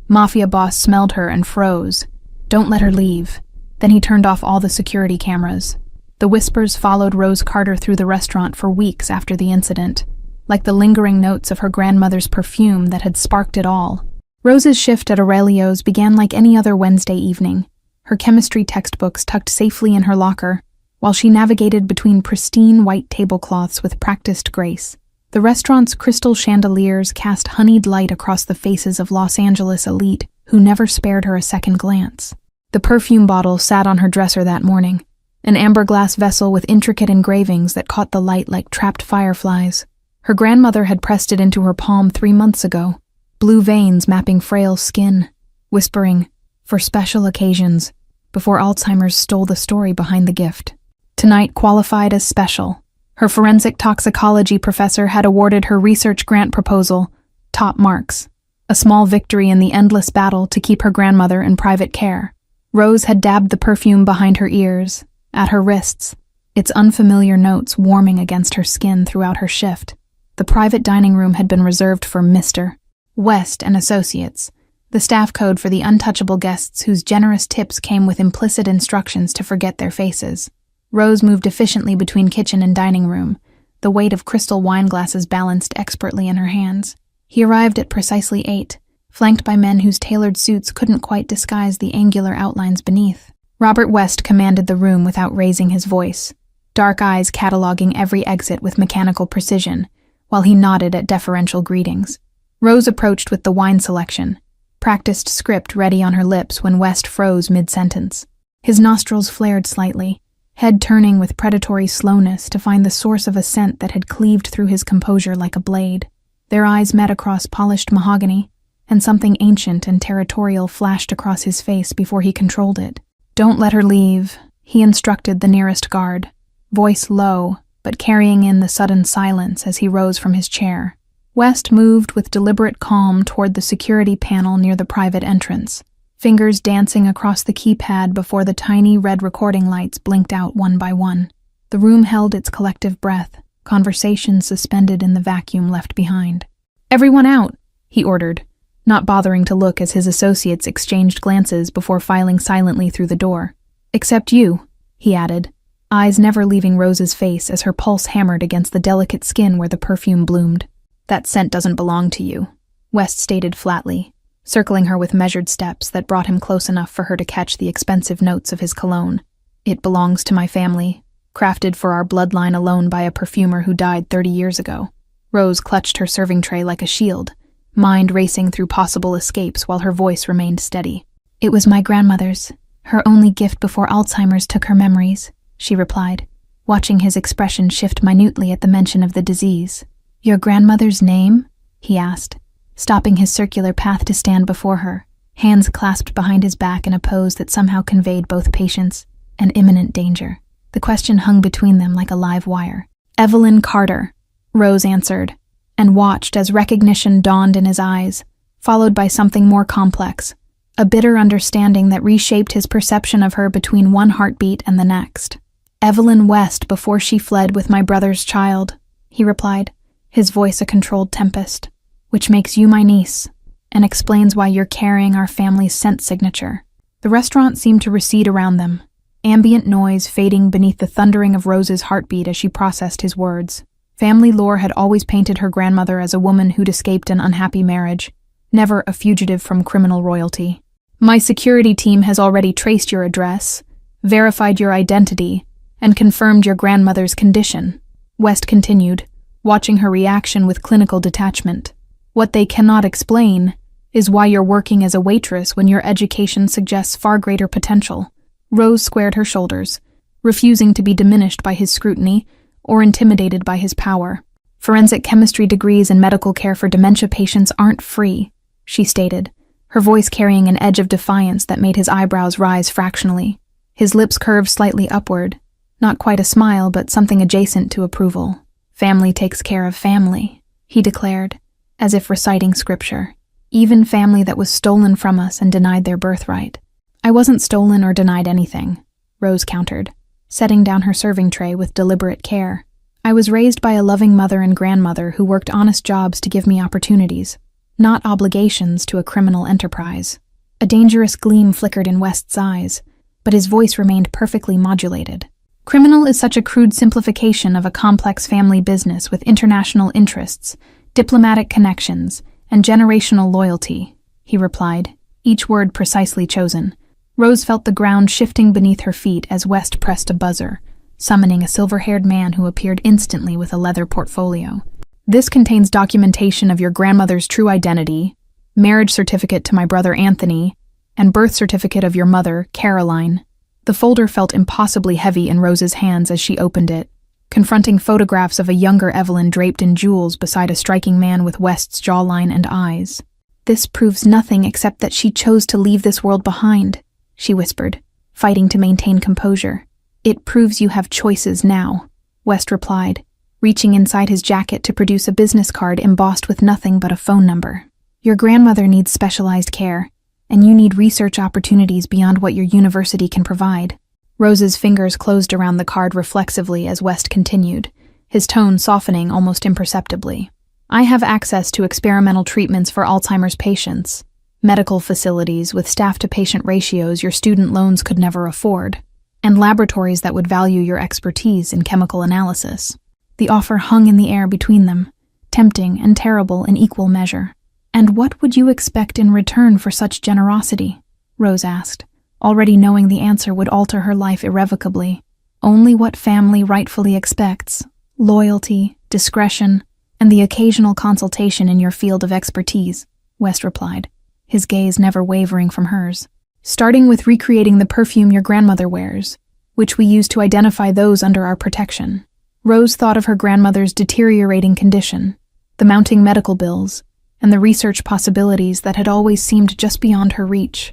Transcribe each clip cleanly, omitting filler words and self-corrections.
Mafia boss smelled her and froze. "Don't let her leave." Then he turned off all the security cameras. The whispers followed Rose Carter through the restaurant for weeks after the incident, like the lingering notes of her grandmother's perfume that had sparked it all. Rose's shift at Aurelio's began like any other Wednesday evening, her chemistry textbooks tucked safely in her locker, while she navigated between pristine white tablecloths with practiced grace. The restaurant's crystal chandeliers cast honeyed light across the faces of Los Angeles elite who never spared her a second glance. The perfume bottle sat on her dresser that morning, an amber glass vessel with intricate engravings that caught the light like trapped fireflies. Her grandmother had pressed it into her palm 3 months ago, blue veins mapping frail skin, whispering, "For special occasions," before Alzheimer's stole the story behind the gift. Tonight qualified as special. Her forensic toxicology professor had awarded her research grant proposal top marks, a small victory in the endless battle to keep her grandmother in private care. Rose had dabbed the perfume behind her ears, at her wrists, its unfamiliar notes warming against her skin throughout her shift. The private dining room had been reserved for Mr. West and Associates, the staff code for the untouchable guests whose generous tips came with implicit instructions to forget their faces. Rose moved efficiently between kitchen and dining room, the weight of crystal wine glasses balanced expertly in her hands. He arrived at precisely 8, flanked by men whose tailored suits couldn't quite disguise the angular outlines beneath. Robert West commanded the room without raising his voice, dark eyes cataloging every exit with mechanical precision, while he nodded at deferential greetings. Rose approached with the wine selection, practiced script ready on her lips when West froze mid-sentence. His nostrils flared slightly, head turning with predatory slowness to find the source of a scent that had cleaved through his composure like a blade. Their eyes met across polished mahogany, and something ancient and territorial flashed across his face before he controlled it. "Don't let her leave," he instructed the nearest guard, voice low, but carrying in the sudden silence as he rose from his chair. West moved with deliberate calm toward the security panel near the private entrance, fingers dancing across the keypad before the tiny red recording lights blinked out one by one. The room held its collective breath, conversation suspended in the vacuum left behind. "Everyone out," he ordered, not bothering to look as his associates exchanged glances before filing silently through the door. "Except you," he added, eyes never leaving Rose's face as her pulse hammered against the delicate skin where the perfume bloomed. "That scent doesn't belong to you," West stated flatly, circling her with measured steps that brought him close enough for her to catch the expensive notes of his cologne. "It belongs to my family, crafted for our bloodline alone by a perfumer who died 30 years ago." Rose clutched her serving tray like a shield, mind racing through possible escapes while her voice remained steady. "It was my grandmother's, her only gift before Alzheimer's took her memories," she replied, watching his expression shift minutely at the mention of the disease. "Your grandmother's name?" he asked, stopping his circular path to stand before her, hands clasped behind his back in a pose that somehow conveyed both patience and imminent danger. The question hung between them like a live wire. "Evelyn Carter," Rose answered, and watched as recognition dawned in his eyes, followed by something more complex, a bitter understanding that reshaped his perception of her between one heartbeat and the next. "Evelyn West before she fled with my brother's child," he replied, his voice a controlled tempest. "Which makes you my niece, and explains why you're carrying our family's scent signature." The restaurant seemed to recede around them, ambient noise fading beneath the thundering of Rose's heartbeat as she processed his words. Family lore had always painted her grandmother as a woman who'd escaped an unhappy marriage, never a fugitive from criminal royalty. "My security team has already traced your address, verified your identity, and confirmed your grandmother's condition," West continued, watching her reaction with clinical detachment. "What they cannot explain is why you're working as a waitress when your education suggests far greater potential." Rose squared her shoulders, refusing to be diminished by his scrutiny or intimidated by his power. "Forensic chemistry degrees in medical care for dementia patients aren't free," she stated, her voice carrying an edge of defiance that made his eyebrows rise fractionally. His lips curved slightly upward, not quite a smile but something adjacent to approval. "Family takes care of family," he declared, as if reciting scripture. "Even family that was stolen from us and denied their birthright." "I wasn't stolen or denied anything," Rose countered, setting down her serving tray with deliberate care. "I was raised by a loving mother and grandmother who worked honest jobs to give me opportunities. not obligations to a criminal enterprise. A dangerous gleam flickered in West's eyes, but his voice remained perfectly modulated. Criminal is such a crude simplification of a complex family business with international interests, diplomatic connections, and generational loyalty, he replied, each word precisely chosen. Rose felt the ground shifting beneath her feet as West pressed a buzzer, summoning a silver-haired man who appeared instantly with a leather portfolio. This contains documentation of your grandmother's true identity, marriage certificate to my brother Anthony, and birth certificate of your mother, Caroline. The folder felt impossibly heavy in Rose's hands as she opened it, confronting photographs of a younger Evelyn draped in jewels beside a striking man with West's jawline and eyes. This proves nothing except that she chose to leave this world behind, she whispered, fighting to maintain composure. It proves you have choices now, West replied, reaching inside his jacket to produce a business card embossed with nothing but a phone number. Your grandmother needs specialized care, and you need research opportunities beyond what your university can provide. Rose's fingers closed around the card reflexively as West continued, his tone softening almost imperceptibly. I have access to experimental treatments for Alzheimer's patients, medical facilities with staff-to-patient ratios your student loans could never afford, and laboratories that would value your expertise in chemical analysis. The offer hung in the air between them, tempting and terrible in equal measure. And what would you expect in return for such generosity? Rose asked, already knowing the answer would alter her life irrevocably. Only what family rightfully expects: loyalty, discretion, and the occasional consultation in your field of expertise, West replied, his gaze never wavering from hers. Starting with recreating the perfume your grandmother wears, which we use to identify those under our protection. Rose thought of her grandmother's deteriorating condition, the mounting medical bills, and the research possibilities that had always seemed just beyond her reach.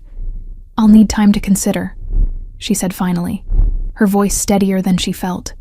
I'll need time to consider, she said finally, her voice steadier than she felt.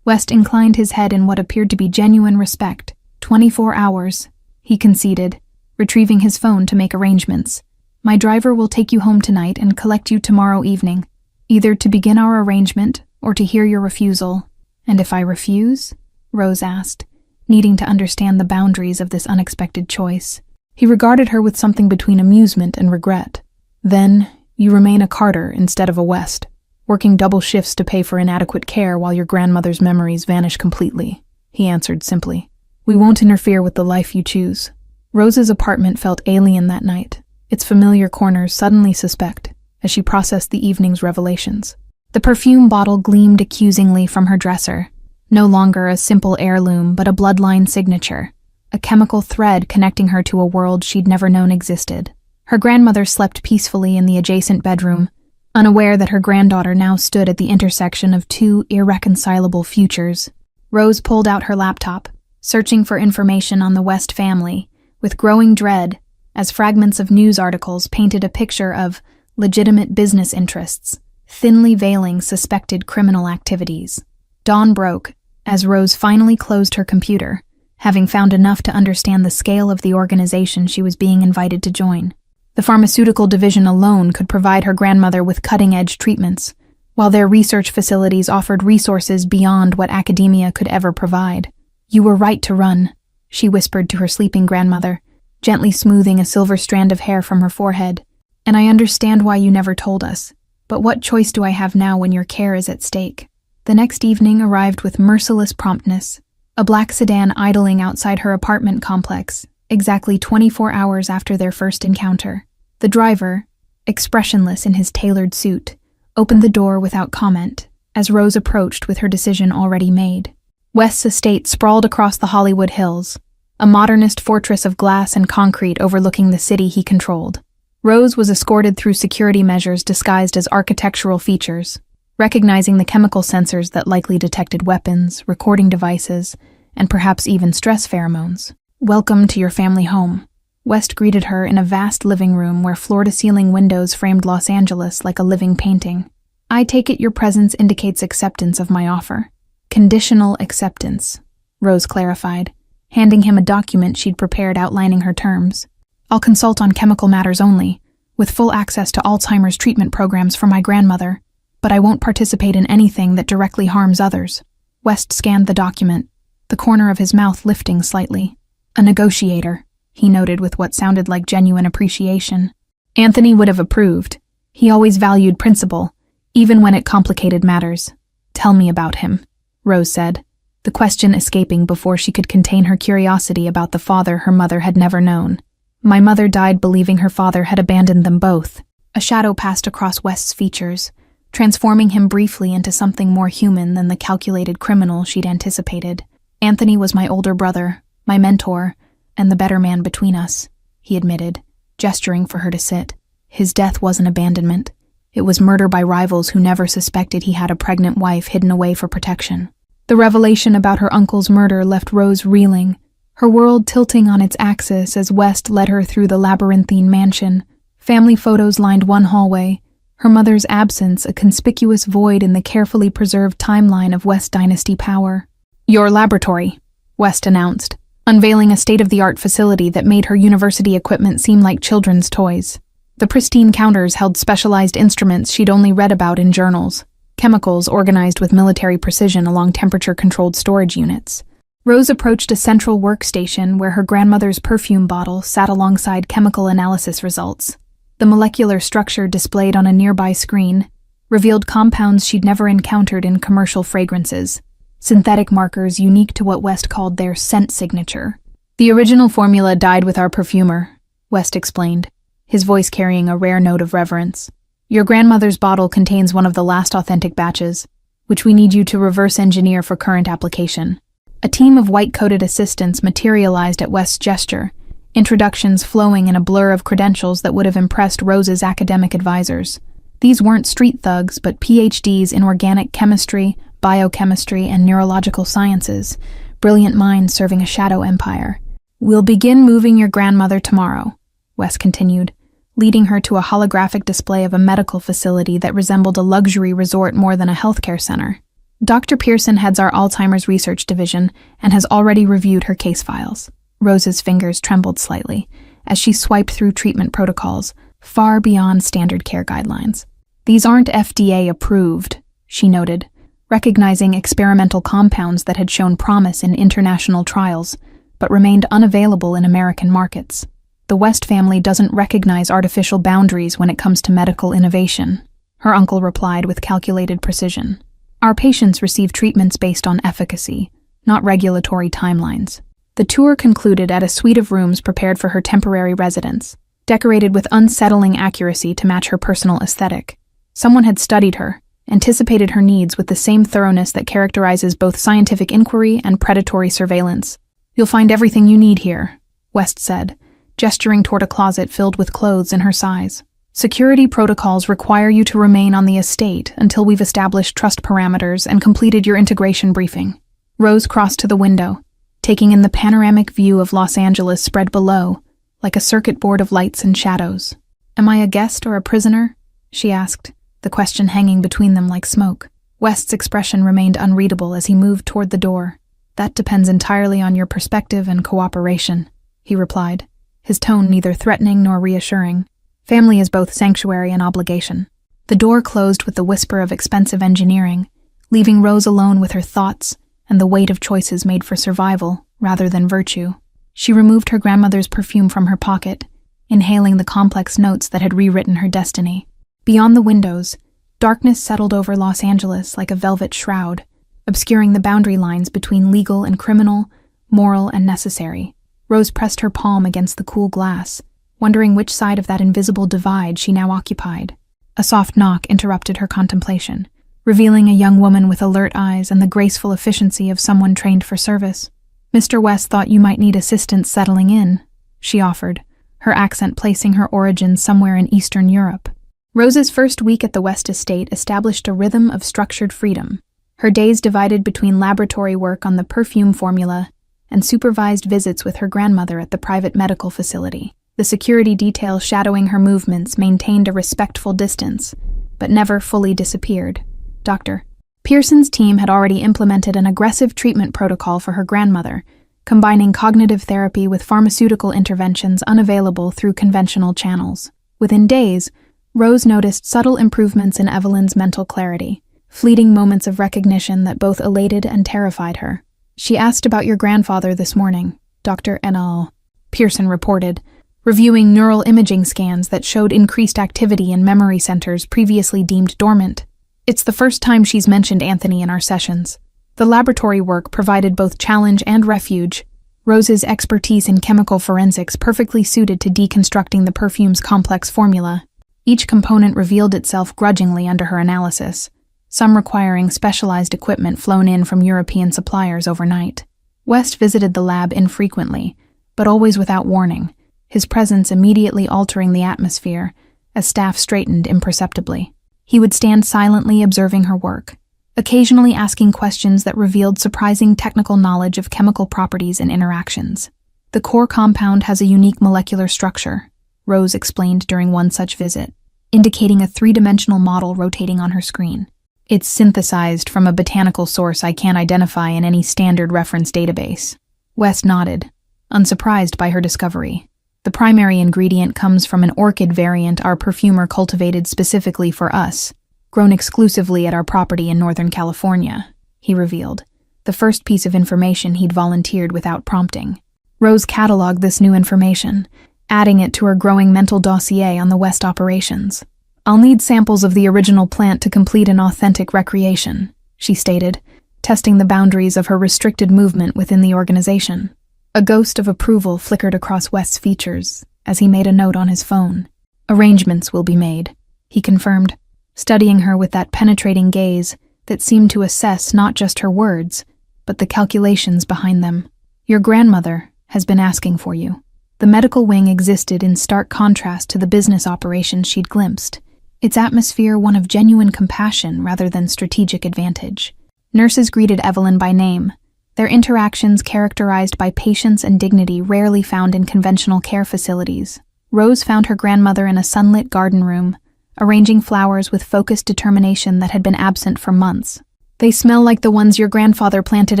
West inclined his head in what appeared to be genuine respect. 24 hours, he conceded, retrieving his phone to make arrangements. My driver will take you home tonight and collect you tomorrow evening, either to begin our arrangement or to hear your refusal. And if I refuse? Rose asked, needing to understand the boundaries of this unexpected choice. He regarded her with something between amusement and regret. Then, you remain a Carter instead of a West, working double shifts to pay for inadequate care while your grandmother's memories vanish completely, he answered simply. We won't interfere with the life you choose. Rose's apartment felt alien that night, its familiar corners suddenly suspect, as she processed the evening's revelations. The perfume bottle gleamed accusingly from her dresser, no longer a simple heirloom but a bloodline signature, a chemical thread connecting her to a world she'd never known existed. Her grandmother slept peacefully in the adjacent bedroom, unaware that her granddaughter now stood at the intersection of two irreconcilable futures. Rose pulled out her laptop, searching for information on the West family, with growing dread, as fragments of news articles painted a picture of legitimate business interests, thinly veiling suspected criminal activities. Dawn broke as Rose finally closed her computer, having found enough to understand the scale of the organization she was being invited to join. The pharmaceutical division alone could provide her grandmother with cutting-edge treatments, while their research facilities offered resources beyond what academia could ever provide. You were right to run, she whispered to her sleeping grandmother, gently smoothing a silver strand of hair from her forehead. And I understand why you never told us, but what choice do I have now when your care is at stake? The next evening arrived with merciless promptness, a black sedan idling outside her apartment complex, exactly 24 hours after their first encounter. The driver, expressionless in his tailored suit, opened the door without comment, as Rose approached with her decision already made. West's estate sprawled across the Hollywood Hills, a modernist fortress of glass and concrete overlooking the city he controlled. Rose was escorted through security measures disguised as architectural features, recognizing the chemical sensors that likely detected weapons, recording devices, and perhaps even stress pheromones. Welcome to your family home. West greeted her in a vast living room where floor-to-ceiling windows framed Los Angeles like a living painting. I take it your presence indicates acceptance of my offer. Conditional acceptance, Rose clarified, handing him a document she'd prepared outlining her terms. I'll consult on chemical matters only, with full access to Alzheimer's treatment programs for my grandmother, but I won't participate in anything that directly harms others. West scanned the document, the corner of his mouth lifting slightly. A negotiator, he noted with what sounded like genuine appreciation. Anthony would have approved. He always valued principle, even when it complicated matters. Tell me about him, Rose said, the question escaping before she could contain her curiosity about the father her mother had never known. My mother died believing her father had abandoned them both. A shadow passed across West's features, transforming him briefly into something more human than the calculated criminal she'd anticipated. Anthony was my older brother, my mentor, and the better man between us, he admitted, gesturing for her to sit. His death wasn't abandonment. It was murder by rivals who never suspected he had a pregnant wife hidden away for protection. The revelation about her uncle's murder left Rose reeling, her world tilting on its axis as West led her through the labyrinthine mansion. Family photos lined one hallway, her mother's absence a conspicuous void in the carefully preserved timeline of West Dynasty power. Your laboratory, West announced, unveiling a state-of-the-art facility that made her university equipment seem like children's toys. The pristine counters held specialized instruments she'd only read about in journals, chemicals organized with military precision along temperature-controlled storage units. Rose approached a central workstation where her grandmother's perfume bottle sat alongside chemical analysis results. The molecular structure displayed on a nearby screen revealed compounds she'd never encountered in commercial fragrances, synthetic markers unique to what West called their scent signature. The original formula died with our perfumer, West explained, his voice carrying a rare note of reverence. Your grandmother's bottle contains one of the last authentic batches, which we need you to reverse engineer for current application. A team of white-coated assistants materialized at West's gesture, introductions flowing in a blur of credentials that would have impressed Rose's academic advisors. These weren't street thugs, but PhDs in organic chemistry, biochemistry, and neurological sciences, brilliant minds serving a shadow empire. We'll begin moving your grandmother tomorrow, West continued, leading her to a holographic display of a medical facility that resembled a luxury resort more than a healthcare center. Dr. Pearson heads our Alzheimer's research division and has already reviewed her case files. Rose's fingers trembled slightly as she swiped through treatment protocols, far beyond standard care guidelines. These aren't FDA approved, she noted, recognizing experimental compounds that had shown promise in international trials, but remained unavailable in American markets. The West family doesn't recognize artificial boundaries when it comes to medical innovation, her uncle replied with calculated precision. Our patients receive treatments based on efficacy, not regulatory timelines. The tour concluded at a suite of rooms prepared for her temporary residence, decorated with unsettling accuracy to match her personal aesthetic. Someone had studied her, anticipated her needs with the same thoroughness that characterizes both scientific inquiry and predatory surveillance. You'll find everything you need here, West said, gesturing toward a closet filled with clothes in her size. Security protocols require you to remain on the estate until we've established trust parameters and completed your integration briefing. Rose crossed to the window, taking in the panoramic view of Los Angeles spread below, like a circuit board of lights and shadows. Am I a guest or a prisoner? She asked, the question hanging between them like smoke. West's expression remained unreadable as he moved toward the door. That depends entirely on your perspective and cooperation, he replied, his tone neither threatening nor reassuring. Family is both sanctuary and obligation. The door closed with the whisper of expensive engineering, leaving Rose alone with her thoughts and the weight of choices made for survival rather than virtue. She removed her grandmother's perfume from her pocket, inhaling the complex notes that had rewritten her destiny. Beyond the windows, darkness settled over Los Angeles like a velvet shroud, obscuring the boundary lines between legal and criminal, moral and necessary. Rose pressed her palm against the cool glass, wondering which side of that invisible divide she now occupied. A soft knock interrupted her contemplation, revealing a young woman with alert eyes and the graceful efficiency of someone trained for service. Mr. West thought you might need assistance settling in, she offered, her accent placing her origins somewhere in Eastern Europe. Rose's first week at the West estate established a rhythm of structured freedom, her days divided between laboratory work on the perfume formula and supervised visits with her grandmother at the private medical facility. The security detail shadowing her movements maintained a respectful distance, but never fully disappeared. Dr. Pearson's team had already implemented an aggressive treatment protocol for her grandmother, combining cognitive therapy with pharmaceutical interventions unavailable through conventional channels. Within days, Rose noticed subtle improvements in Evelyn's mental clarity, fleeting moments of recognition that both elated and terrified her. She asked about your grandfather this morning, Dr. Enal. Pearson reported, reviewing neural imaging scans that showed increased activity in memory centers previously deemed dormant. It's the first time she's mentioned Anthony in our sessions. The laboratory work provided both challenge and refuge. Rose's expertise in chemical forensics perfectly suited to deconstructing the perfume's complex formula. Each component revealed itself grudgingly under her analysis, some requiring specialized equipment flown in from European suppliers overnight. West visited the lab infrequently, but always without warning, his presence immediately altering the atmosphere as staff straightened imperceptibly. He would stand silently observing her work, occasionally asking questions that revealed surprising technical knowledge of chemical properties and interactions. The core compound has a unique molecular structure, Rose explained during one such visit, indicating a three-dimensional model rotating on her screen. It's synthesized from a botanical source I can't identify in any standard reference database. West nodded, unsurprised by her discovery. The primary ingredient comes from an orchid variant our perfumer cultivated specifically for us, grown exclusively at our property in Northern California, he revealed, the first piece of information he'd volunteered without prompting. Rose cataloged this new information, adding it to her growing mental dossier on the West operations. I'll need samples of the original plant to complete an authentic recreation, she stated, testing the boundaries of her restricted movement within the organization. A ghost of approval flickered across West's features as he made a note on his phone. Arrangements will be made, he confirmed, studying her with that penetrating gaze that seemed to assess not just her words, but the calculations behind them. Your grandmother has been asking for you. The medical wing existed in stark contrast to the business operations she'd glimpsed, its atmosphere one of genuine compassion rather than strategic advantage. Nurses greeted Evelyn by name, their interactions characterized by patience and dignity rarely found in conventional care facilities. Rose found her grandmother in a sunlit garden room, arranging flowers with focused determination that had been absent for months. They smell like the ones your grandfather planted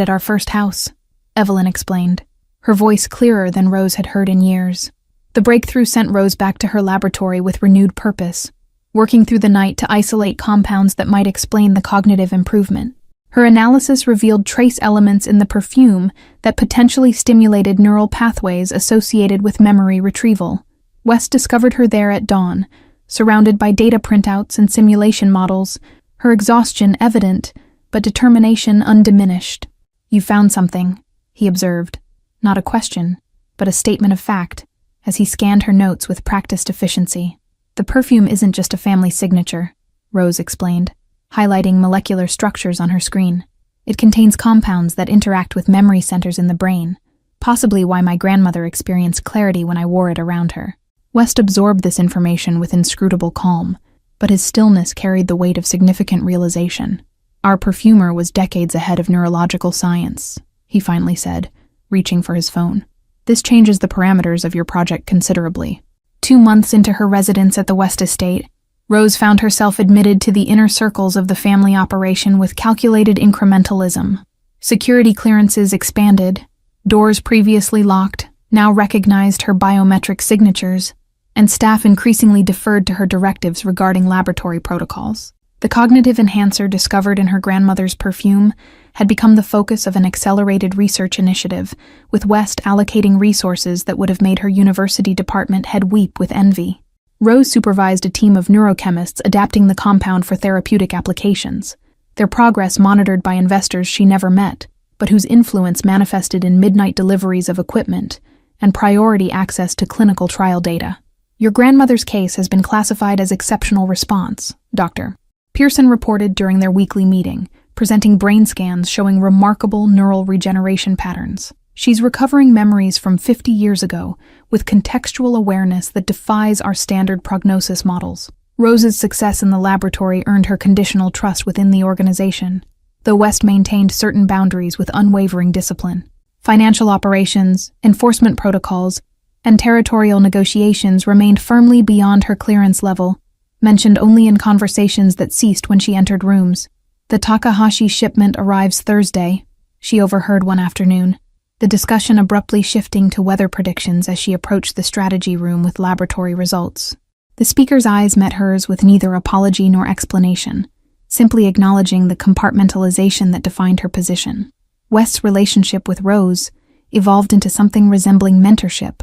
at our first house, Evelyn explained, her voice clearer than Rose had heard in years. The breakthrough sent Rose back to her laboratory with renewed purpose, working through the night to isolate compounds that might explain the cognitive improvement. Her analysis revealed trace elements in the perfume that potentially stimulated neural pathways associated with memory retrieval. West discovered her there at dawn, surrounded by data printouts and simulation models, her exhaustion evident, but determination undiminished. You found something, he observed. Not a question, but a statement of fact, as he scanned her notes with practiced efficiency. The perfume isn't just a family signature, Rose explained, highlighting molecular structures on her screen. It contains compounds that interact with memory centers in the brain, possibly why my grandmother experienced clarity when I wore it around her. West absorbed this information with inscrutable calm, but his stillness carried the weight of significant realization. Our perfumer was decades ahead of neurological science, he finally said, reaching for his phone. This changes the parameters of your project considerably. 2 months into her residence at the West Estate, Rose found herself admitted to the inner circles of the family operation with calculated incrementalism. Security clearances expanded, doors previously locked now recognized her biometric signatures, and staff increasingly deferred to her directives regarding laboratory protocols. The cognitive enhancer discovered in her grandmother's perfume had become the focus of an accelerated research initiative, with West allocating resources that would have made her university department head weep with envy. Rose supervised a team of neurochemists adapting the compound for therapeutic applications, their progress monitored by investors she never met, but whose influence manifested in midnight deliveries of equipment and priority access to clinical trial data. Your grandmother's case has been classified as exceptional response, Dr. Pearson reported during their weekly meeting, presenting brain scans showing remarkable neural regeneration patterns. She's recovering memories from 50 years ago with contextual awareness that defies our standard prognosis models. Rose's success in the laboratory earned her conditional trust within the organization, though West maintained certain boundaries with unwavering discipline. Financial operations, enforcement protocols, and territorial negotiations remained firmly beyond her clearance level, mentioned only in conversations that ceased when she entered rooms. The Takahashi shipment arrives Thursday, she overheard one afternoon, the discussion abruptly shifting to weather predictions as she approached the strategy room with laboratory results. The speaker's eyes met hers with neither apology nor explanation, simply acknowledging the compartmentalization that defined her position. West's relationship with Rose evolved into something resembling mentorship,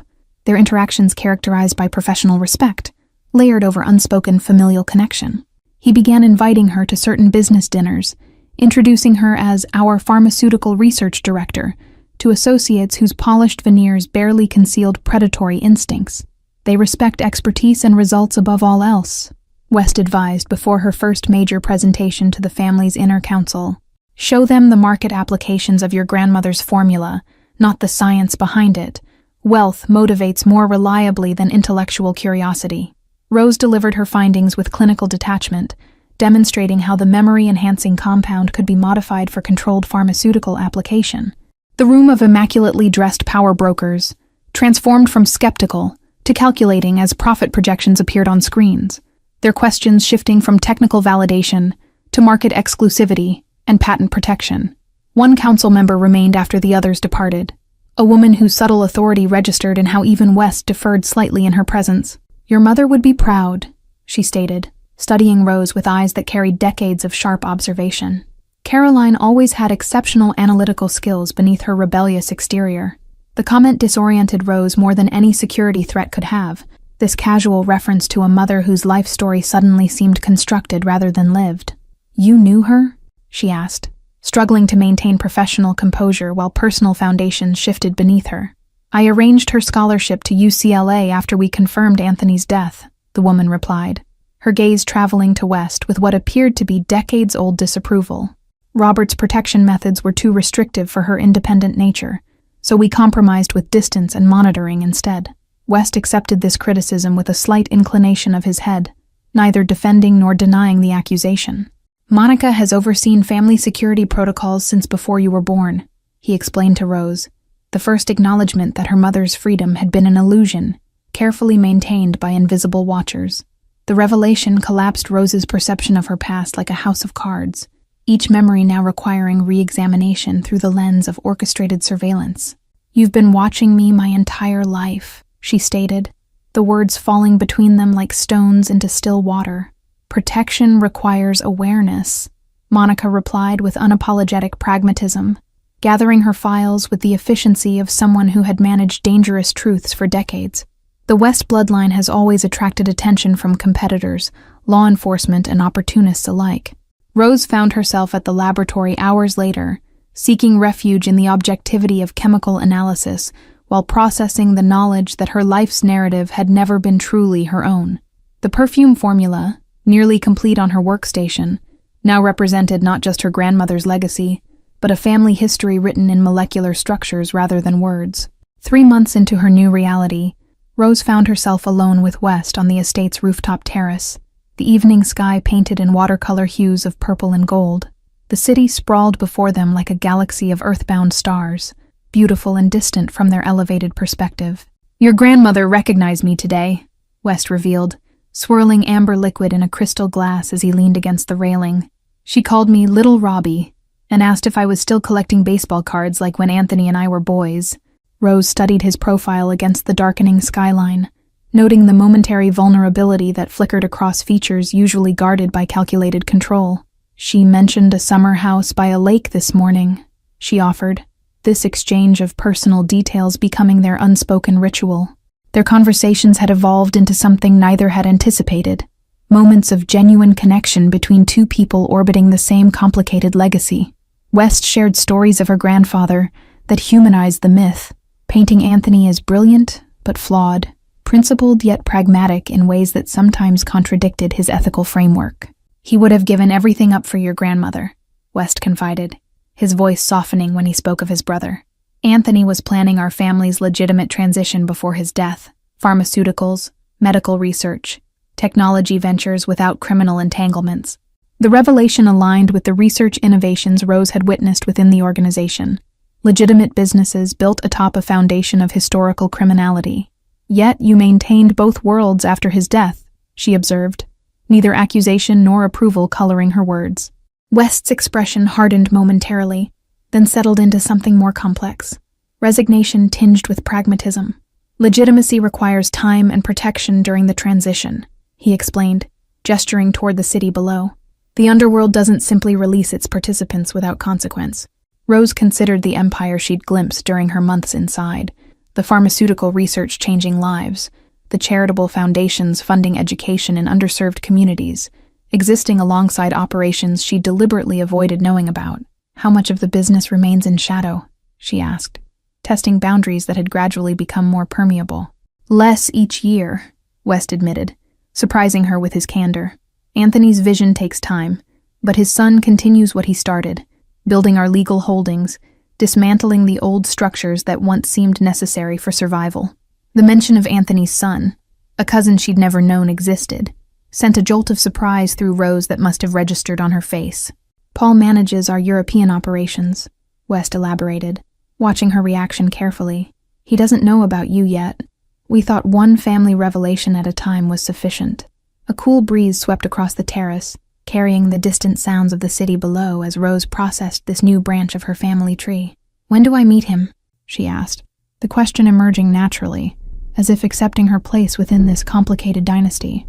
their interactions characterized by professional respect, layered over unspoken familial connection. He began inviting her to certain business dinners, introducing her as our pharmaceutical research director to associates whose polished veneers barely concealed predatory instincts. They respect expertise and results above all else, West advised before her first major presentation to the family's inner council. Show them the market applications of your grandmother's formula, not the science behind it. Wealth motivates more reliably than intellectual curiosity. Rose delivered her findings with clinical detachment, demonstrating how the memory-enhancing compound could be modified for controlled pharmaceutical application. The room of immaculately dressed power brokers transformed from skeptical to calculating as profit projections appeared on screens, their questions shifting from technical validation to market exclusivity and patent protection. One council member remained after the others departed, a woman whose subtle authority registered in how even West deferred slightly in her presence. Your mother would be proud, she stated, studying Rose with eyes that carried decades of sharp observation. Caroline always had exceptional analytical skills beneath her rebellious exterior. The comment disoriented Rose more than any security threat could have, this casual reference to a mother whose life story suddenly seemed constructed rather than lived. You knew her? She asked, struggling to maintain professional composure while personal foundations shifted beneath her. I arranged her scholarship to UCLA after we confirmed Anthony's death, the woman replied, her gaze traveling to West with what appeared to be decades-old disapproval. Robert's protection methods were too restrictive for her independent nature, so we compromised with distance and monitoring instead. West accepted this criticism with a slight inclination of his head, neither defending nor denying the accusation. Monica has overseen family security protocols since before you were born, he explained to Rose, the first acknowledgement that her mother's freedom had been an illusion, carefully maintained by invisible watchers. The revelation collapsed Rose's perception of her past like a house of cards, each memory now requiring re-examination through the lens of orchestrated surveillance. You've been watching me my entire life, she stated, the words falling between them like stones into still water. Protection requires awareness, Monica replied with unapologetic pragmatism, gathering her files with the efficiency of someone who had managed dangerous truths for decades. The West bloodline has always attracted attention from competitors, law enforcement, and opportunists alike. Rose found herself at the laboratory hours later, seeking refuge in the objectivity of chemical analysis while processing the knowledge that her life's narrative had never been truly her own. The perfume formula, nearly complete on her workstation, now represented not just her grandmother's legacy, but a family history written in molecular structures rather than words. 3 months into her new reality, Rose found herself alone with West on the estate's rooftop terrace, the evening sky painted in watercolor hues of purple and gold. The city sprawled before them like a galaxy of earthbound stars, beautiful and distant from their elevated perspective. Your grandmother recognized me today, West revealed, swirling amber liquid in a crystal glass as he leaned against the railing. She called me Little Robbie and asked if I was still collecting baseball cards like when Anthony and I were boys. Rose studied his profile against the darkening skyline, noting the momentary vulnerability that flickered across features usually guarded by calculated control. She mentioned a summer house by a lake this morning, she offered, this exchange of personal details becoming their unspoken ritual. Their conversations had evolved into something neither had anticipated, moments of genuine connection between two people orbiting the same complicated legacy. West shared stories of her grandfather that humanized the myth, painting Anthony as brilliant but flawed, principled yet pragmatic in ways that sometimes contradicted his ethical framework. He would have given everything up for your grandmother, West confided, his voice softening when he spoke of his brother. Anthony was planning our family's legitimate transition before his death: pharmaceuticals, medical research, technology ventures without criminal entanglements. The revelation aligned with the research innovations Rose had witnessed within the organization, legitimate businesses built atop a foundation of historical criminality. Yet you maintained both worlds after his death, she observed, neither accusation nor approval coloring her words. West's expression hardened momentarily, then settled into something more complex. Resignation tinged with pragmatism. Legitimacy requires time and protection during the transition, he explained, gesturing toward the city below. The underworld doesn't simply release its participants without consequence. Rose considered the empire she'd glimpsed during her months inside, the the pharmaceutical research changing lives, the charitable foundations funding education in underserved communities, existing alongside operations she deliberately avoided knowing about. How much of the business remains in shadow? She asked, testing boundaries that had gradually become more permeable. Less each year, West admitted, surprising her with his candor. Anthony's vision takes time, but his son continues what he started, building our legal holdings, dismantling the old structures that once seemed necessary for survival. The mention of Anthony's son, a cousin she'd never known existed, sent a jolt of surprise through Rose that must have registered on her face. Paul manages our European operations, West elaborated, watching her reaction carefully. He doesn't know about you yet. We thought one family revelation at a time was sufficient. A cool breeze swept across the terrace, carrying the distant sounds of the city below as Rose processed this new branch of her family tree. When do I meet him? She asked, the question emerging naturally, as if accepting her place within this complicated dynasty.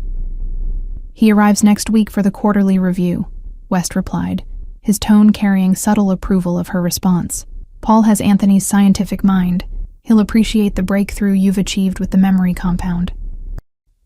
He arrives next week for the quarterly review, West replied, his tone carrying subtle approval of her response. Paul has Anthony's scientific mind. He'll appreciate the breakthrough you've achieved with the memory compound.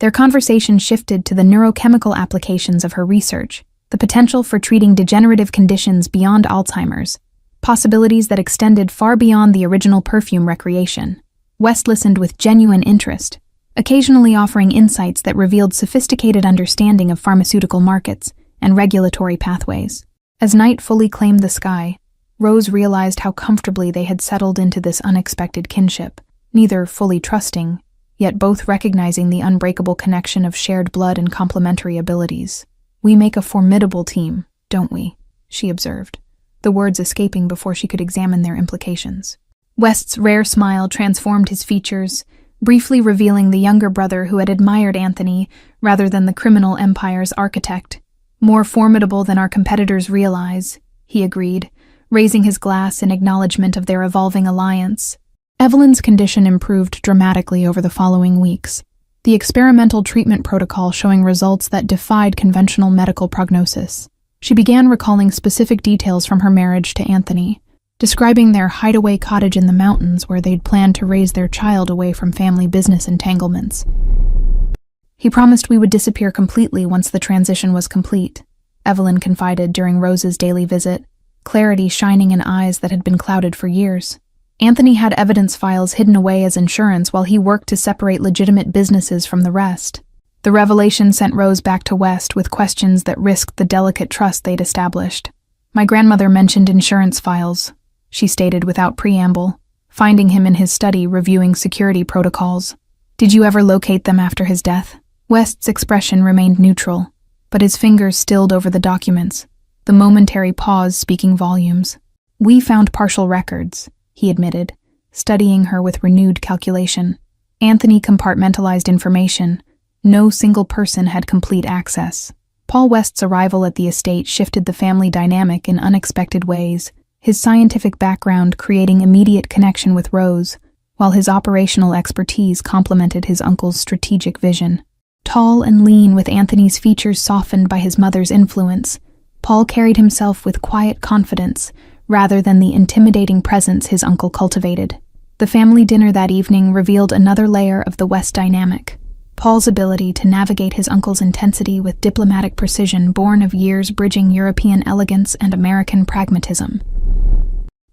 Their conversation shifted to the neurochemical applications of her research, the potential for treating degenerative conditions beyond Alzheimer's, possibilities that extended far beyond the original perfume recreation. West listened with genuine interest, occasionally offering insights that revealed sophisticated understanding of pharmaceutical markets and regulatory pathways. As night fully claimed the sky, Rose realized how comfortably they had settled into this unexpected kinship, neither fully trusting, yet both recognizing the unbreakable connection of shared blood and complementary abilities. We make a formidable team, don't we? She observed, the words escaping before she could examine their implications. West's rare smile transformed his features, briefly revealing the younger brother who had admired Anthony rather than the criminal empire's architect. More formidable than our competitors realize, he agreed, raising his glass in acknowledgement of their evolving alliance. Evelyn's condition improved dramatically over the following weeks, the experimental treatment protocol showing results that defied conventional medical prognosis. She began recalling specific details from her marriage to Anthony, describing their hideaway cottage in the mountains where they'd planned to raise their child away from family business entanglements. He promised we would disappear completely once the transition was complete, Evelyn confided during Rose's daily visit, clarity shining in eyes that had been clouded for years. Anthony had evidence files hidden away as insurance while he worked to separate legitimate businesses from the rest. The revelation sent Rose back to West with questions that risked the delicate trust they'd established. My grandmother mentioned insurance files, she stated without preamble, finding him in his study reviewing security protocols. Did you ever locate them after his death? West's expression remained neutral, but his fingers stilled over the documents, the momentary pause speaking volumes. We found partial records, he admitted, studying her with renewed calculation. Anthony compartmentalized information. No single person had complete access. Paul West's arrival at the estate shifted the family dynamic in unexpected ways, his scientific background creating immediate connection with Rose, while his operational expertise complemented his uncle's strategic vision. Tall and lean with Anthony's features softened by his mother's influence, Paul carried himself with quiet confidence rather than the intimidating presence his uncle cultivated. The family dinner that evening revealed another layer of the West dynamic. Paul's ability to navigate his uncle's intensity with diplomatic precision born of years bridging European elegance and American pragmatism.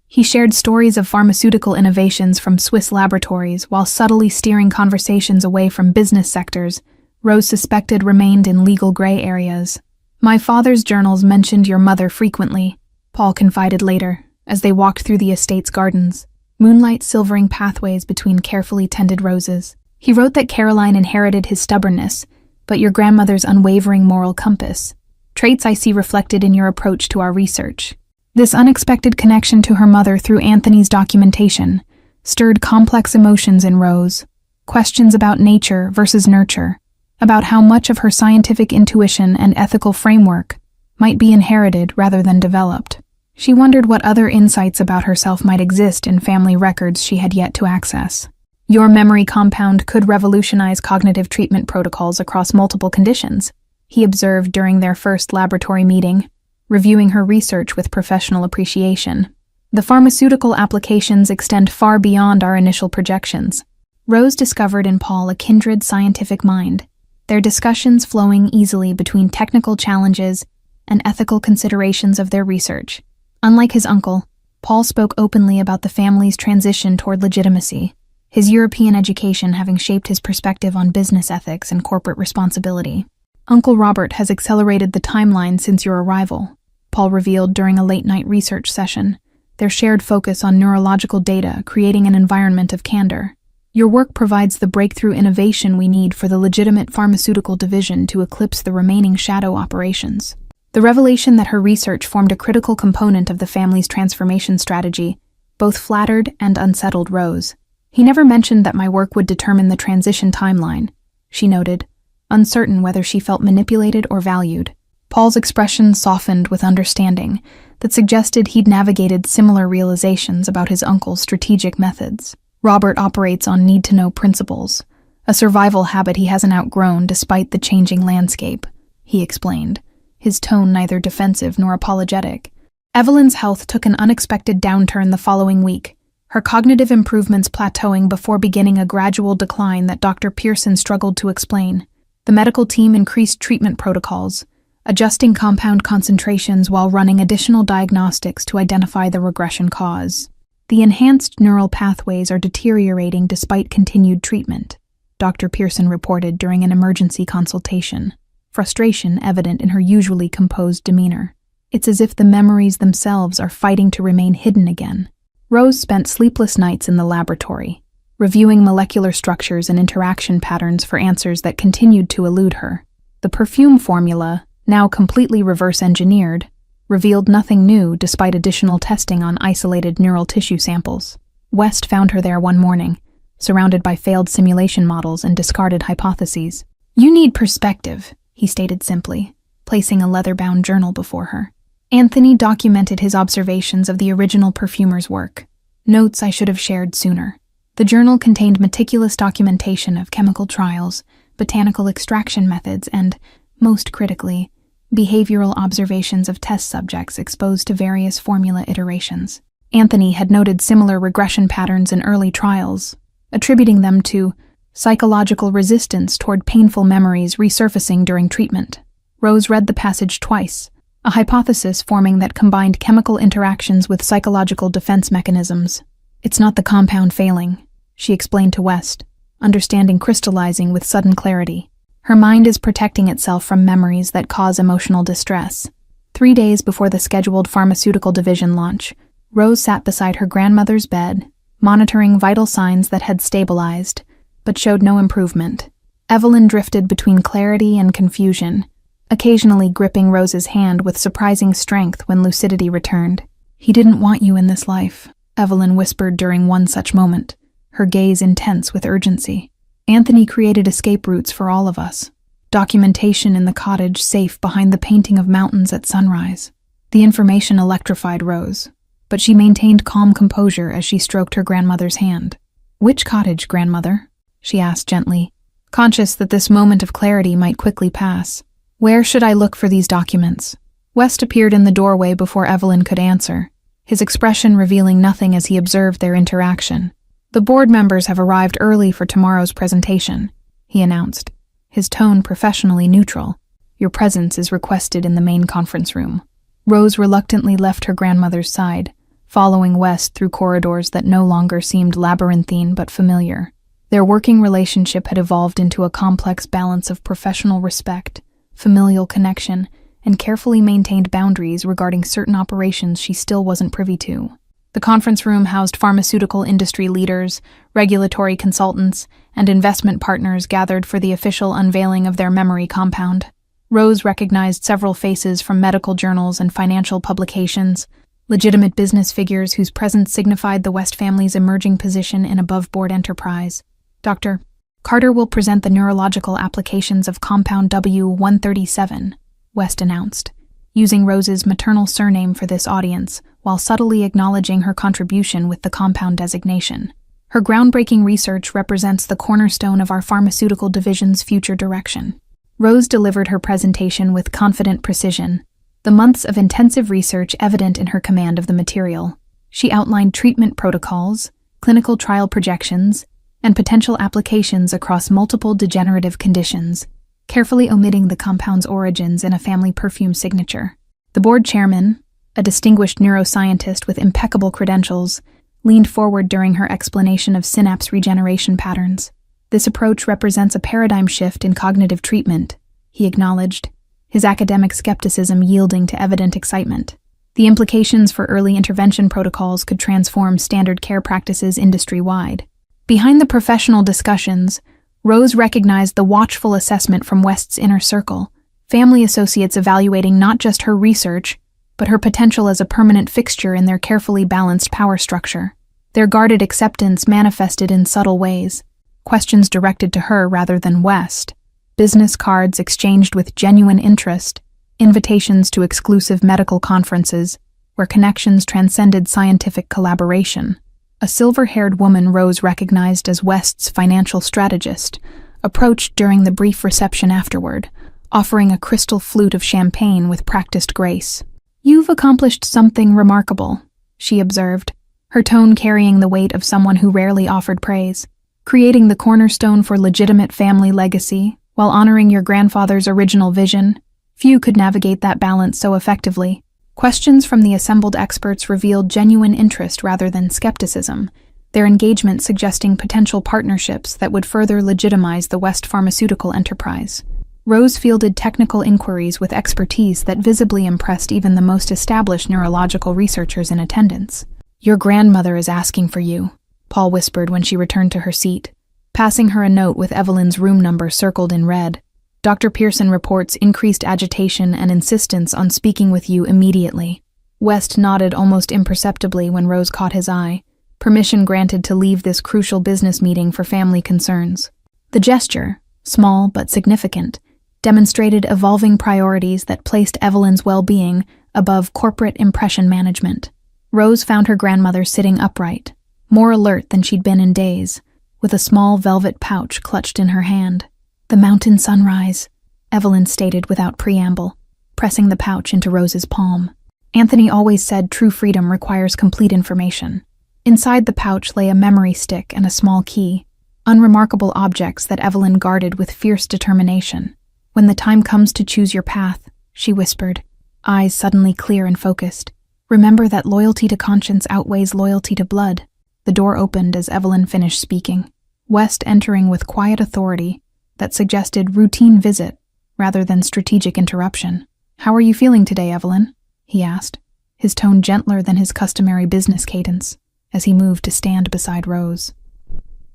He shared stories of pharmaceutical innovations from Swiss laboratories while subtly steering conversations away from business sectors Rose suspected remained in legal gray areas. My father's journals mentioned your mother frequently, Paul confided later, as they walked through the estate's gardens, moonlight silvering pathways between carefully tended roses. He wrote that Caroline inherited his stubbornness, but your grandmother's unwavering moral compass, traits I see reflected in your approach to our research. This unexpected connection to her mother through Anthony's documentation stirred complex emotions in Rose, questions about nature versus nurture, about how much of her scientific intuition and ethical framework might be inherited rather than developed. She wondered what other insights about herself might exist in family records she had yet to access. Your memory compound could revolutionize cognitive treatment protocols across multiple conditions, he observed during their first laboratory meeting, reviewing her research with professional appreciation. The pharmaceutical applications extend far beyond our initial projections. Rose discovered in Paul a kindred scientific mind, their discussions flowing easily between technical challenges and ethical considerations of their research. Unlike his uncle, Paul spoke openly about the family's transition toward legitimacy, his European education having shaped his perspective on business ethics and corporate responsibility. "Uncle Robert has accelerated the timeline since your arrival," Paul revealed during a late-night research session, their shared focus on neurological data creating an environment of candor. "Your work provides the breakthrough innovation we need for the legitimate pharmaceutical division to eclipse the remaining shadow operations." The revelation that her research formed a critical component of the family's transformation strategy both flattered and unsettled Rose. "He never mentioned that my work would determine the transition timeline," she noted, uncertain whether she felt manipulated or valued. Paul's expression softened with understanding that suggested he'd navigated similar realizations about his uncle's strategic methods. "Robert operates on need-to-know principles, a survival habit he hasn't outgrown despite the changing landscape," he explained, his tone neither defensive nor apologetic. Evelyn's health took an unexpected downturn the following week, her cognitive improvements plateauing before beginning a gradual decline that Dr. Pearson struggled to explain. The medical team increased treatment protocols, adjusting compound concentrations while running additional diagnostics to identify the regression cause. "The enhanced neural pathways are deteriorating despite continued treatment," Dr. Pearson reported during an emergency consultation, frustration evident in her usually composed demeanor. "It's as if the memories themselves are fighting to remain hidden again." Rose spent sleepless nights in the laboratory, reviewing molecular structures and interaction patterns for answers that continued to elude her. The perfume formula, now completely reverse-engineered, revealed nothing new despite additional testing on isolated neural tissue samples. West found her there one morning, surrounded by failed simulation models and discarded hypotheses. "You need perspective," he stated simply, placing a leather-bound journal before her. Anthony documented his observations of the original perfumer's work. Notes I should have shared sooner. The journal contained meticulous documentation of chemical trials, botanical extraction methods, and, most critically, behavioral observations of test subjects exposed to various formula iterations. Anthony had noted similar regression patterns in early trials, attributing them to psychological resistance toward painful memories resurfacing during treatment. Rose read the passage twice, a hypothesis forming that combined chemical interactions with psychological defense mechanisms. "It's not the compound failing," she explained to West, understanding crystallizing with sudden clarity. "Her mind is protecting itself from memories that cause emotional distress." 3 days before the scheduled pharmaceutical division launch, Rose sat beside her grandmother's bed, monitoring vital signs that had stabilized, but showed no improvement. Evelyn drifted between clarity and confusion, occasionally gripping Rose's hand with surprising strength when lucidity returned. "He didn't want you in this life," Evelyn whispered during one such moment, her gaze intense with urgency. "Anthony created escape routes for all of us. Documentation in the cottage safe behind the painting of mountains at sunrise." The information electrified Rose, but she maintained calm composure as she stroked her grandmother's hand. "Which cottage, grandmother?" she asked gently, conscious that this moment of clarity might quickly pass. "Where should I look for these documents?" West appeared in the doorway before Evelyn could answer, his expression revealing nothing as he observed their interaction. "The board members have arrived early for tomorrow's presentation," he announced, his tone professionally neutral. "Your presence is requested in the main conference room." Rose reluctantly left her grandmother's side, following West through corridors that no longer seemed labyrinthine but familiar. Their working relationship had evolved into a complex balance of professional respect, familial connection, and carefully maintained boundaries regarding certain operations she still wasn't privy to. The conference room housed pharmaceutical industry leaders, regulatory consultants, and investment partners gathered for the official unveiling of their memory compound. Rose recognized several faces from medical journals and financial publications, legitimate business figures whose presence signified the West family's emerging position in above-board enterprise. "Dr. Carter will present the neurological applications of compound W137, West announced, using Rose's maternal surname for this audience while subtly acknowledging her contribution with the compound designation. "Her groundbreaking research represents the cornerstone of our pharmaceutical division's future direction." Rose delivered her presentation with confident precision, the months of intensive research evident in her command of the material. She outlined treatment protocols, clinical trial projections, and potential applications across multiple degenerative conditions, carefully omitting the compound's origins in a family perfume signature. The board chairman, a distinguished neuroscientist with impeccable credentials, leaned forward during her explanation of synapse regeneration patterns. This approach represents a paradigm shift in cognitive treatment, he acknowledged, his academic skepticism yielding to evident excitement. The implications for early intervention protocols could transform standard care practices industry-wide. Behind the professional discussions, Rose recognized the watchful assessment from West's inner circle, family associates evaluating not just her research, but her potential as a permanent fixture in their carefully balanced power structure. Their guarded acceptance manifested in subtle ways, questions directed to her rather than West, business cards exchanged with genuine interest, invitations to exclusive medical conferences where connections transcended scientific collaboration. A silver-haired woman Rose recognized as West's financial strategist approached during the brief reception afterward, offering a crystal flute of champagne with practiced grace. "You've accomplished something remarkable," she observed, her tone carrying the weight of someone who rarely offered praise. "Creating the cornerstone for legitimate family legacy while honoring your grandfather's original vision. Few could navigate that balance so effectively." Questions from the assembled experts revealed genuine interest rather than skepticism, their engagement suggesting potential partnerships that would further legitimize the West pharmaceutical enterprise. Rose fielded technical inquiries with expertise that visibly impressed even the most established neurological researchers in attendance. "Your grandmother is asking for you," Paul whispered when she returned to her seat, passing her a note with Evelyn's room number circled in red. "Dr. Pearson reports increased agitation and insistence on speaking with you immediately." West nodded almost imperceptibly when Rose caught his eye, permission granted to leave this crucial business meeting for family concerns. The gesture, small but significant, demonstrated evolving priorities that placed Evelyn's well-being above corporate impression management. Rose found her grandmother sitting upright, more alert than she'd been in days, with a small velvet pouch clutched in her hand. "The mountain sunrise," Evelyn stated without preamble, pressing the pouch into Rose's palm. Anthony always said true freedom requires complete information. Inside the pouch lay a memory stick and a small key, unremarkable objects that Evelyn guarded with fierce determination. "When the time comes to choose your path," she whispered, eyes suddenly clear and focused, "remember that loyalty to conscience outweighs loyalty to blood." The door opened as Evelyn finished speaking, West entering with quiet authority that suggested routine visit rather than strategic interruption. "How are you feeling today, Evelyn?" he asked, his tone gentler than his customary business cadence, as he moved to stand beside Rose.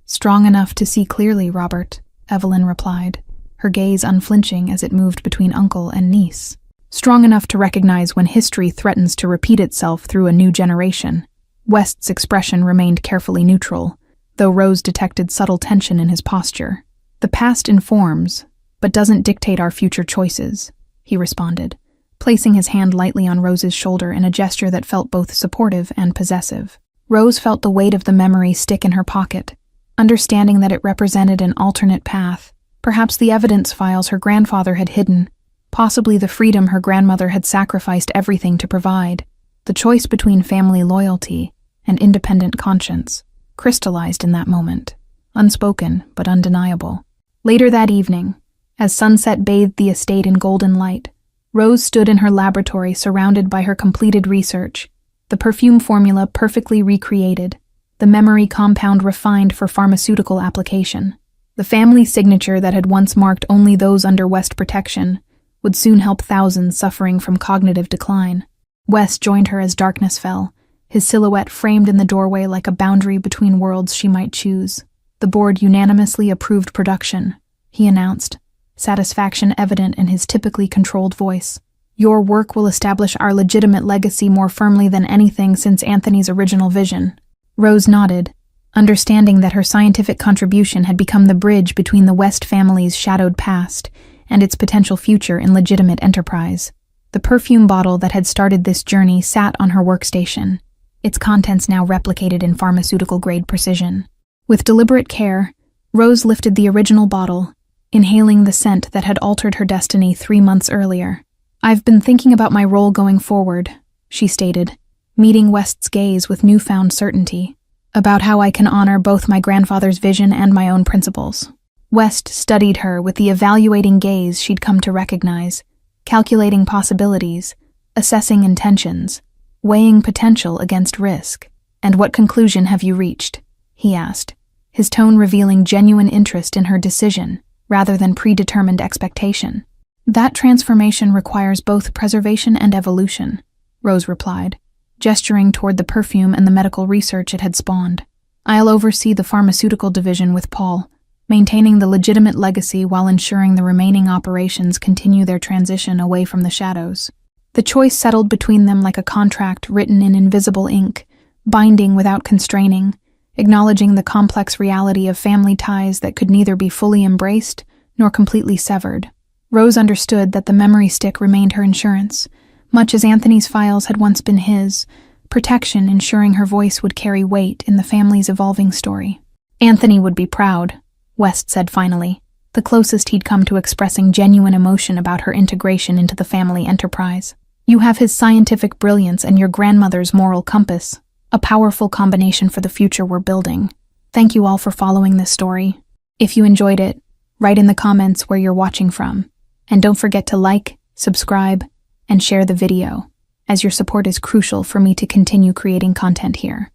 "Strong enough to see clearly, Robert," Evelyn replied, her gaze unflinching as it moved between uncle and niece. "Strong enough to recognize when history threatens to repeat itself through a new generation." West's expression remained carefully neutral, though Rose detected subtle tension in his posture. "The past informs, but doesn't dictate our future choices," he responded, placing his hand lightly on Rose's shoulder in a gesture that felt both supportive and possessive. Rose felt the weight of the memory stick in her pocket, understanding that it represented an alternate path, perhaps the evidence files her grandfather had hidden, possibly the freedom her grandmother had sacrificed everything to provide. The choice between family loyalty and independent conscience crystallized in that moment, unspoken but undeniable. Later that evening, as sunset bathed the estate in golden light, Rose stood in her laboratory surrounded by her completed research, the perfume formula perfectly recreated, the memory compound refined for pharmaceutical application. The family signature that had once marked only those under West protection would soon help thousands suffering from cognitive decline. West joined her as darkness fell, his silhouette framed in the doorway like a boundary between worlds she might choose. "The board unanimously approved production," he announced, satisfaction evident in his typically controlled voice. "Your work will establish our legitimate legacy more firmly than anything since Anthony's original vision." Rose nodded, understanding that her scientific contribution had become the bridge between the West family's shadowed past and its potential future in legitimate enterprise. The perfume bottle that had started this journey sat on her workstation, its contents now replicated in pharmaceutical-grade precision. With deliberate care, Rose lifted the original bottle, inhaling the scent that had altered her destiny 3 months earlier. "I've been thinking about my role going forward," she stated, meeting West's gaze with newfound certainty about how I can honor both my grandfather's vision and my own principles. West studied her with the evaluating gaze she'd come to recognize, calculating possibilities, assessing intentions, weighing potential against risk. "And what conclusion have you reached?" he asked, his tone revealing genuine interest in her decision rather than predetermined expectation. "That transformation requires both preservation and evolution," Rose replied, gesturing toward the perfume and the medical research it had spawned. "I'll oversee the pharmaceutical division with Paul, maintaining the legitimate legacy while ensuring the remaining operations continue their transition away from the shadows." The choice settled between them like a contract written in invisible ink, binding without constraining, acknowledging the complex reality of family ties that could neither be fully embraced nor completely severed. Rose understood that the memory stick remained her insurance, much as Anthony's files had once been his, protection ensuring her voice would carry weight in the family's evolving story. "Anthony would be proud," West said finally, the closest he'd come to expressing genuine emotion about her integration into the family enterprise. "You have his scientific brilliance and your grandmother's moral compass, a powerful combination for the future we're building. Thank you all for following this story. If you enjoyed it, write in the comments where you're watching from. And don't forget to like, subscribe, and share the video, as your support is crucial for me to continue creating content here.